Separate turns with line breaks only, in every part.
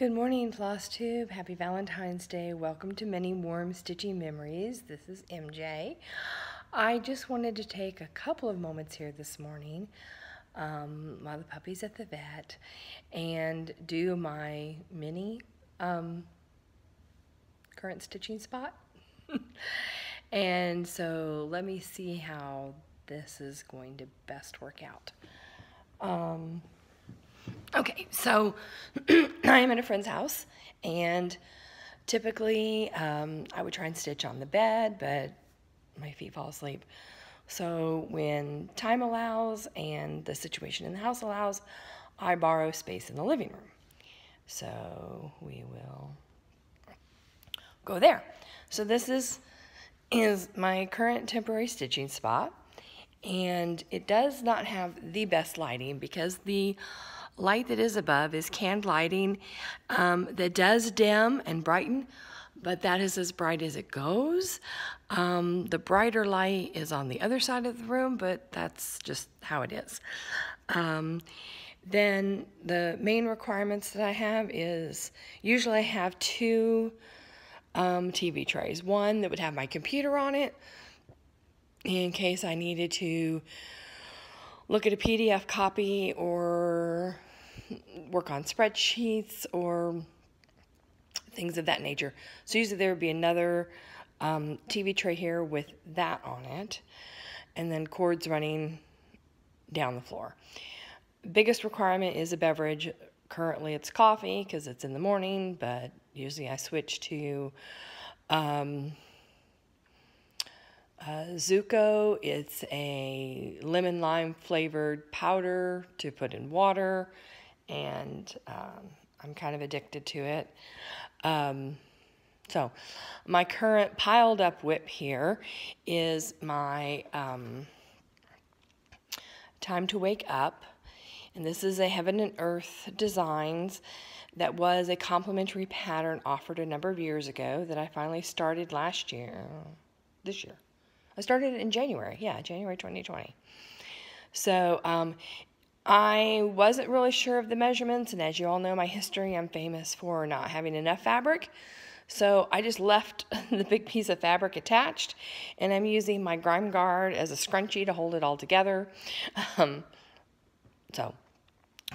Good morning, Flosstube. Happy Valentine's Day. Welcome to Many Warm Stitchy Memories. This is MJ. I just wanted to take a couple of moments here this morning while the puppy's at the vet and do my mini current stitching spot. And so let me see how this is going to best work out. Okay, so I am at a friend's house, and typically I would try and stitch on the bed, but my feet fall asleep. So when time allows and the situation in the house allows, I borrow space in the living room. So we will go there. So this is my current temporary stitching spot, and it does not have the best lighting because the light that is above is canned lighting that does dim and brighten, but that is as bright as it goes. The brighter light is on the other side of the room, but that's just how it is. Then the main requirements that I have is usually I have two TV trays. One that would have my computer on it in case I needed to look at a PDF copy or work on spreadsheets or things of that nature. So usually there would be another TV tray here with that on it, and then cords running down the floor. Biggest requirement is a beverage. Currently it's coffee because it's in the morning, but usually I switch to Zuko. It's a lemon lime flavored powder to put in water, and I'm kind of addicted to it. So my current piled up whip here is my Time to Wake Up, and this is a Heaven and Earth Designs that was a complimentary pattern offered a number of years ago that I finally started this year. I started it in January, January 2020. So I wasn't really sure of the measurements, and as you all know my history, I'm famous for not having enough fabric. So I just left the big piece of fabric attached, and I'm using my grime guard as a scrunchie to hold it all together. So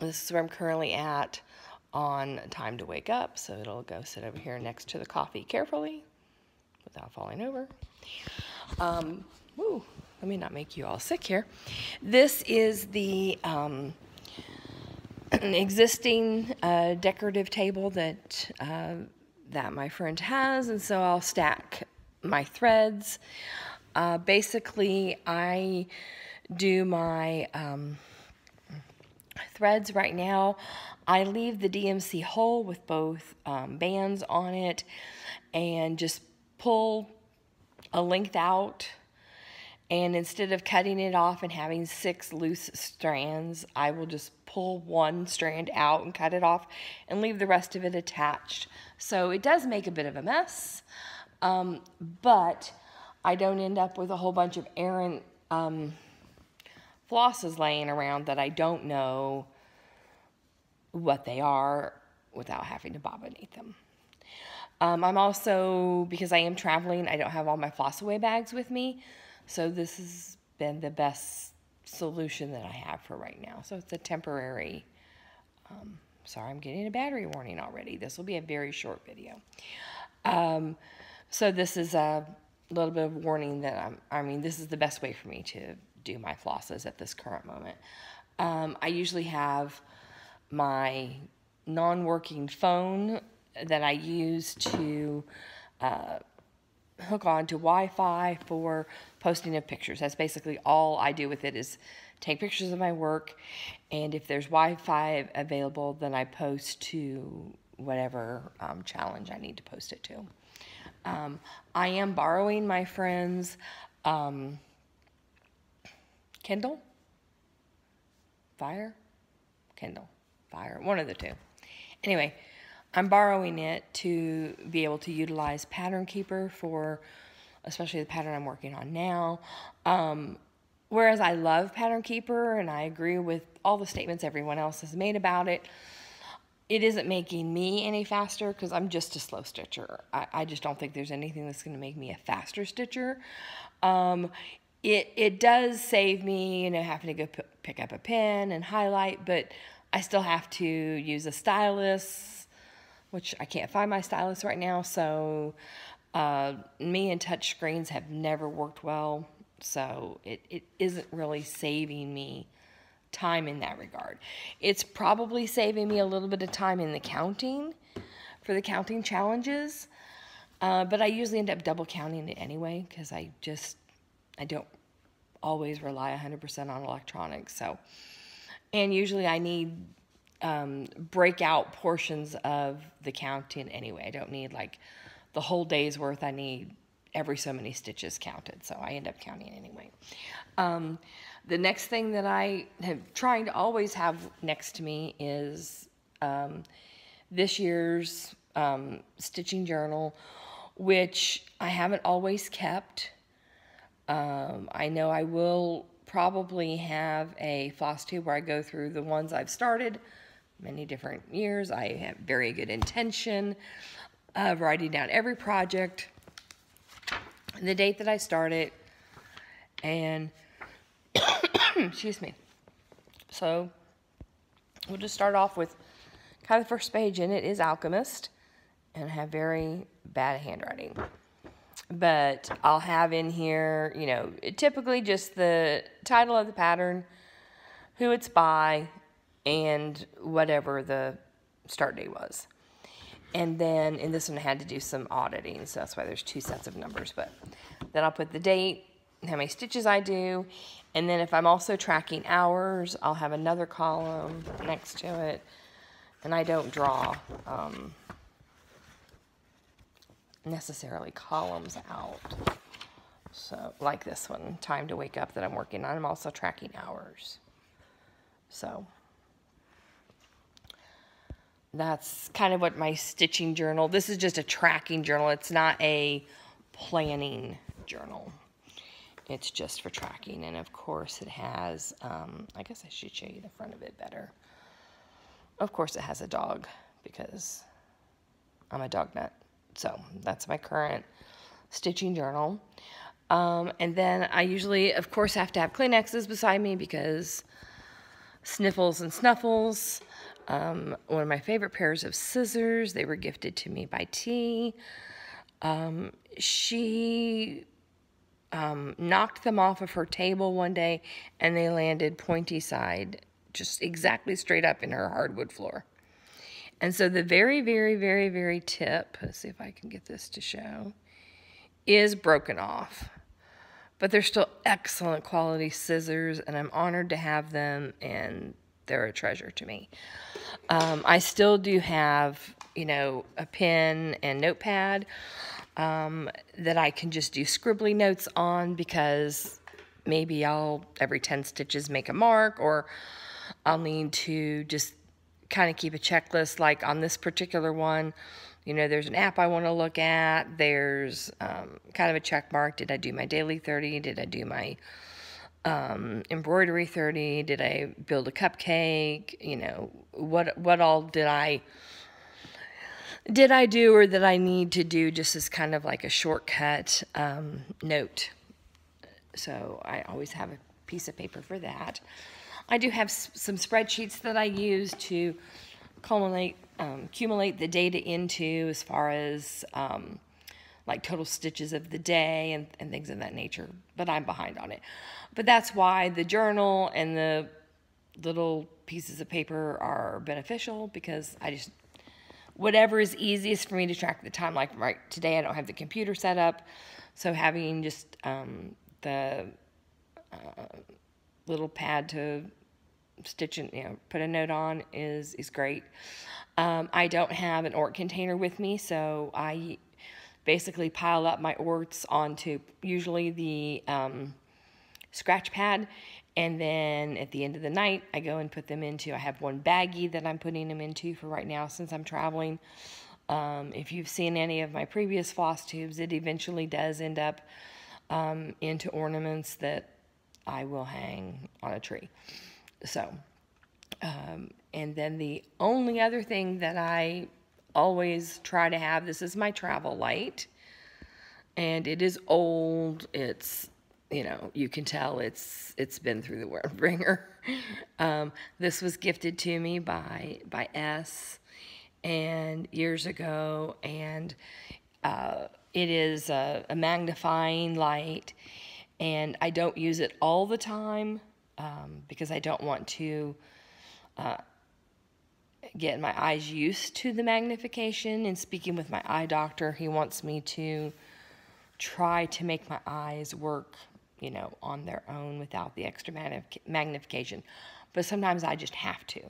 this is where I'm currently at on Time to Wake Up. So it'll go sit over here next to the coffee carefully without falling over. Let me not make you all sick here. This is the existing decorative table that my friend has, and so I'll stack my threads. Basically, I do my threads right now. I leave the DMC hole with both bands on it and just pull a length out, and instead of cutting it off and having 6 loose strands, I will just pull one strand out and cut it off and leave the rest of it attached. So it does make a bit of a mess, but I don't end up with a whole bunch of errant flosses laying around that I don't know what they are without having to bobbinate them. I'm also, because I am traveling, I don't have all my floss away bags with me, so this has been the best solution that I have for right now. So it's a temporary, sorry, I'm getting a battery warning already. This will be a very short video. So this is a little bit of warning that this is the best way for me to do my flosses at this current moment. I usually have my non-working phone that I use to hook on to Wi-Fi for posting of pictures. That's basically all I do with it, is take pictures of my work, and if there's Wi-Fi available, then I post to whatever challenge I need to post it to. I am borrowing my friend's Kindle Fire, one of the two. Anyway, I'm borrowing it to be able to utilize Pattern Keeper for, especially the pattern I'm working on now. Whereas I love Pattern Keeper and I agree with all the statements everyone else has made about it, it isn't making me any faster because I'm just a slow stitcher. I just don't think there's anything that's going to make me a faster stitcher. It does save me, you know, having to go pick up a pen and highlight, but I still have to use a stylus, which I can't find my stylus right now. So me and touch screens have never worked well. So it isn't really saving me time in that regard. It's probably saving me a little bit of time in the counting for the counting challenges, but I usually end up double counting it anyway because I don't always rely 100% on electronics. So, and usually I need breakout portions of the counting anyway. I don't need like the whole day's worth. I need every so many stitches counted, so I end up counting anyway. The next thing that I have trying to always have next to me is this year's stitching journal, which I haven't always kept. I know I will probably have a Flosstube where I go through the ones I've started many different years. I have very good intention of writing down every project, the date that I started, and excuse me. So we'll just start off with kind of the first page in it is Alchemist, and I have very bad handwriting. But I'll have in here, you know, typically just the title of the pattern, who it's by, and whatever the start date was. And then in this one I had to do some auditing, so that's why there's 2 sets of numbers. But then I'll put the date, how many stitches I do, and then if I'm also tracking hours, I'll have another column next to it. And I don't draw necessarily columns out. So like this one, time to wake up, that I'm working on. I'm also tracking hours. So that's kind of what my stitching journal, this is just a tracking journal. It's not a planning journal. It's just for tracking. And of course it has, I guess I should show you the front of it better. Of course it has a dog because I'm a dog nut. So that's my current stitching journal. And then I usually, of course, have to have Kleenexes beside me because sniffles and snuffles. One of my favorite pairs of scissors, they were gifted to me by T. She knocked them off of her table one day and they landed pointy side, just exactly straight up in her hardwood floor. And so the very, very, very, very tip, let's see if I can get this to show, is broken off. But they're still excellent quality scissors, and I'm honored to have them, and they're a treasure to me. I still do have, you know, a pen and notepad that I can just do scribbly notes on because maybe I'll, every 10 stitches, make a mark, or I'll need to just kind of keep a checklist. Like on this particular one, you know, there's an app I want to look at. There's kind of a check mark. Did I do my daily 30? Did I do my embroidery 30? Did I build a cupcake? You know, what all did I do or that I need to do, just as kind of like a shortcut note. So I always have a piece of paper for that. I do have some spreadsheets that I use to accumulate the data into, as far as like total stitches of the day and things of that nature, but I'm behind on it. But that's why the journal and the little pieces of paper are beneficial, because I just, whatever is easiest for me to track the time. Like right today I don't have the computer set up, so having just the little pad to stitch and, you know, put a note on is great. I don't have an ORT container with me, so I basically pile up my ORTs onto usually the scratch pad, and then at the end of the night I go and put them into, I have one baggie that I'm putting them into for right now since I'm traveling. If you've seen any of my previous Flosstubes, it eventually does end up into ornaments that I will hang on a tree. So And then the only other thing that I always try to have, this is my travel light. And it is old. It's, you can tell it's been through the word ringer. This was gifted to me by S and years ago, and it is a magnifying light, and I don't use it all the time because I don't want to get my eyes used to the magnification. And speaking with my eye doctor, he wants me to try to make my eyes work, on their own without the extra magnification. But sometimes I just have to.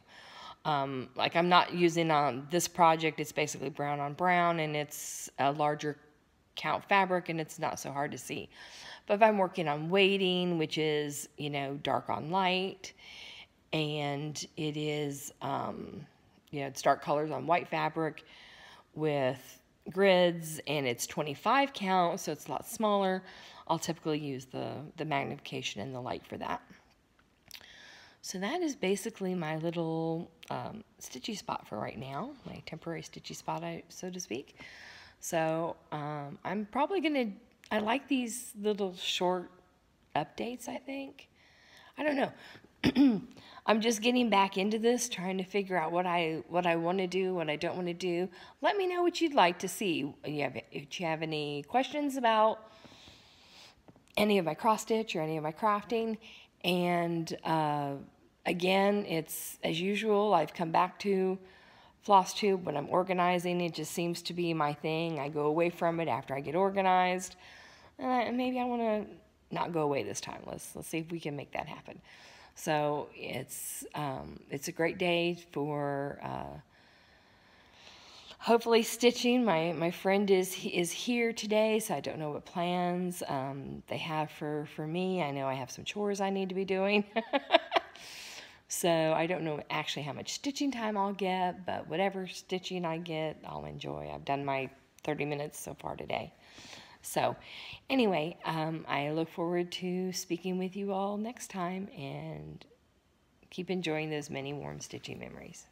Like I'm not using on this project, it's basically brown on brown, and it's a larger count fabric, and it's not so hard to see. But if I'm working on weighting, which is, dark on light, and it is, it's dark colors on white fabric with grids, and it's 25 count, so it's a lot smaller, I'll typically use the magnification and the light for that. So that is basically my little stitchy spot for right now, my temporary stitchy spot, so to speak. So I'm probably going to, I like these little short updates, I think. I don't know. I'm just getting back into this, trying to figure out what I want to do, what I don't want to do. Let me know what you'd like to see. If you have any questions about any of my cross stitch or any of my crafting. And again, it's as usual, I've come back to Flosstube when I'm organizing. It just seems to be my thing. I go away from it after I get organized. And maybe I want to not go away this time. Let's see if we can make that happen. So it's a great day for hopefully stitching. My friend is here today, so I don't know what plans they have for me. I know I have some chores I need to be doing. So I don't know actually how much stitching time I'll get, but whatever stitching I get, I'll enjoy. I've done my 30 minutes so far today. So anyway, I look forward to speaking with you all next time, and keep enjoying those many warm stitching memories.